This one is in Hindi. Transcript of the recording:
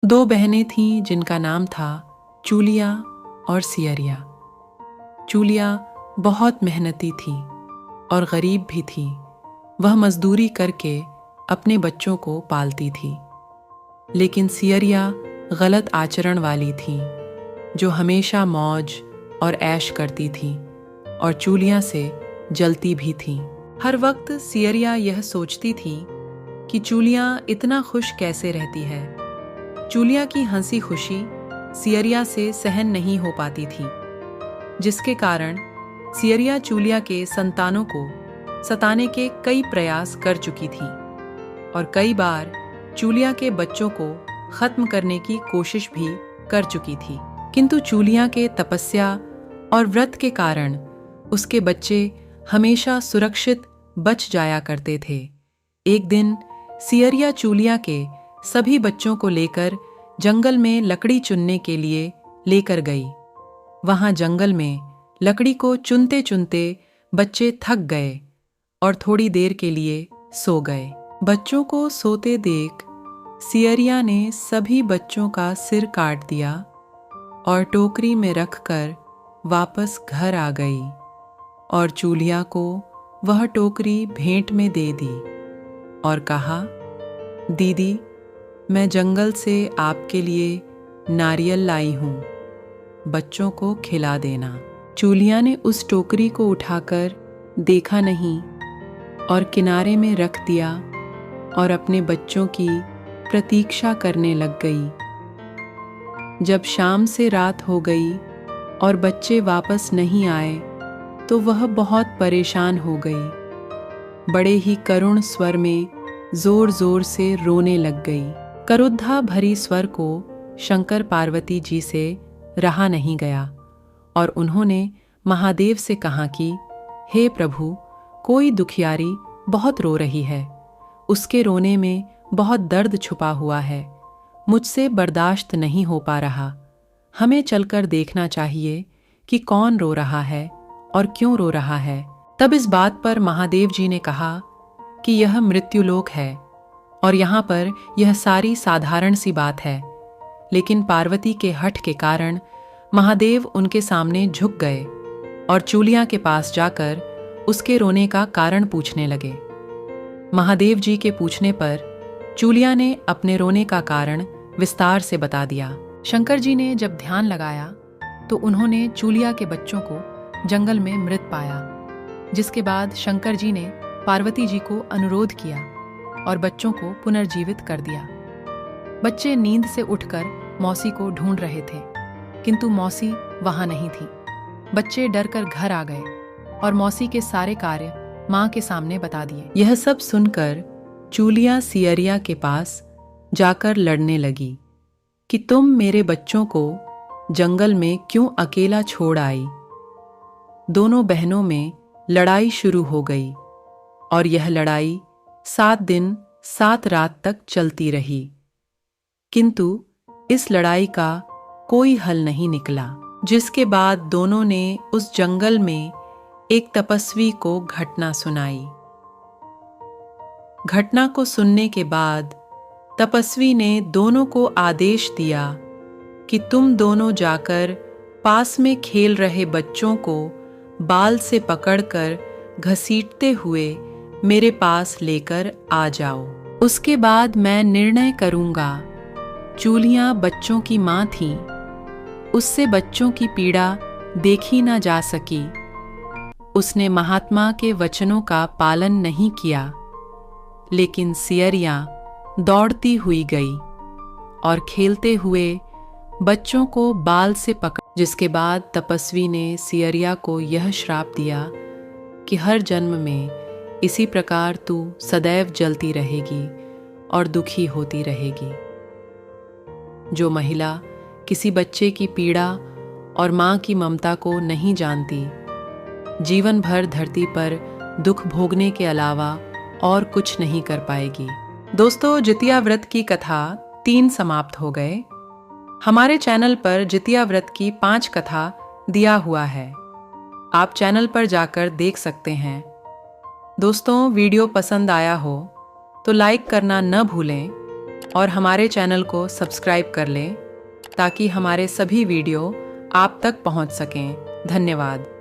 दो बहनें थीं जिनका नाम था चूलिया और सियरिया। चूलिया बहुत मेहनती थी और गरीब भी थी। वह मजदूरी करके अपने बच्चों को पालती थी। लेकिन सियरिया गलत आचरण वाली थी, जो हमेशा मौज और ऐश करती थी और चूलिया से जलती भी थी। हर वक्त सियरिया यह सोचती थी कि चूलिया इतना खुश कैसे रहती है। चूलिया की हंसी खुशी सियरिया से सहन नहीं हो पाती थी, जिसके कारण सियरिया चूलिया के संतानों को सताने के कई प्रयास कर चुकी थी और कई बार चूलिया के बच्चों को खत्म करने की कोशिश भी कर चुकी थी। किंतु चूलिया के तपस्या और व्रत के कारण उसके बच्चे हमेशा सुरक्षित बच जाया करते थे। एक दिन सियरिया चूलिया के सभी बच्चों को लेकर जंगल में लकड़ी चुनने के लिए लेकर गई। वहां जंगल में लकड़ी को चुनते चुनते बच्चे थक गए और थोड़ी देर के लिए सो गए। बच्चों को सोते देख सियरिया ने सभी बच्चों का सिर काट दिया और टोकरी में रखकर वापस घर आ गई और चूलिया को वह टोकरी भेंट में दे दी और कहा, दीदी, मैं जंगल से आपके लिए नारियल लाई हूँ, बच्चों को खिला देना। चूलिया ने उस टोकरी को उठाकर देखा नहीं और किनारे में रख दिया और अपने बच्चों की प्रतीक्षा करने लग गई। जब शाम से रात हो गई और बच्चे वापस नहीं आए तो वह बहुत परेशान हो गई। बड़े ही करुण स्वर में जोर जोर से रोने लग गई। करुद्धा भरी स्वर को शंकर पार्वती जी से रहा नहीं गया और उन्होंने महादेव से कहा कि हे प्रभु, कोई दुखियारी बहुत रो रही है, उसके रोने में बहुत दर्द छुपा हुआ है, मुझसे बर्दाश्त नहीं हो पा रहा, हमें चलकर देखना चाहिए कि कौन रो रहा है और क्यों रो रहा है। तब इस बात पर महादेव जी ने कहा कि यह मृत्युलोक है और यहाँ पर यह सारी साधारण सी बात है। लेकिन पार्वती के हठ के कारण महादेव उनके सामने झुक गए और चूलिया के पास जाकर उसके रोने का कारण पूछने लगे। महादेव जी के पूछने पर चूलिया ने अपने रोने का कारण विस्तार से बता दिया। शंकर जी ने जब ध्यान लगाया तो उन्होंने चूलिया के बच्चों को जंगल में मृत पाया, जिसके बाद शंकर जी ने पार्वती जी को अनुरोध किया और बच्चों को पुनर्जीवित कर दिया। बच्चे नींद से उठकर मौसी को ढूंढ रहे थे, किंतु मौसी वहां नहीं थी। बच्चे डरकर घर आ गए और मौसी के सारे कार्य मां के सामने बता दिए। यह सब सुनकर चूलिया सियरिया के पास जाकर लड़ने लगी कि तुम मेरे बच्चों को जंगल में क्यों अकेला छोड़ आई। दोनों बहनों में लड़ाई शुरू हो गई और यह लड़ाई 7 दिन 7 रात तक चलती रही, किंतु इस लड़ाई का कोई हल नहीं निकला। जिसके बाद दोनों ने उस जंगल में एक तपस्वी को घटना सुनाई। घटना को सुनने के बाद तपस्वी ने दोनों को आदेश दिया कि तुम दोनों जाकर पास में खेल रहे बच्चों को बाल से पकड़कर घसीटते हुए मेरे पास लेकर आ जाओ। उसके बाद मैं निर्णय करूंगा। चूलिया बच्चों की मां थी, उससे बच्चों की पीड़ा देखी ना जा सकी। उसने महात्मा के वचनों का पालन नहीं किया, लेकिन सियरिया दौड़ती हुई गई और खेलते हुए बच्चों को बाल से पकड़। जिसके बाद तपस्वी ने सियरिया को यह श्राप दिया कि हर जन्म में इसी प्रकार तू सदैव जलती रहेगी और दुखी होती रहेगी। जो महिला किसी बच्चे की पीड़ा और मां की ममता को नहीं जानती, जीवन भर धरती पर दुख भोगने के अलावा और कुछ नहीं कर पाएगी। दोस्तों, जितिया व्रत की कथा 3 समाप्त हो गए। हमारे चैनल पर जितिया व्रत की 5 कथा दिया हुआ है, आप चैनल पर जाकर देख सकते हैं। दोस्तों, वीडियो पसंद आया हो तो लाइक करना न भूलें और हमारे चैनल को सब्सक्राइब कर लें ताकि हमारे सभी वीडियो आप तक पहुंच सकें। धन्यवाद।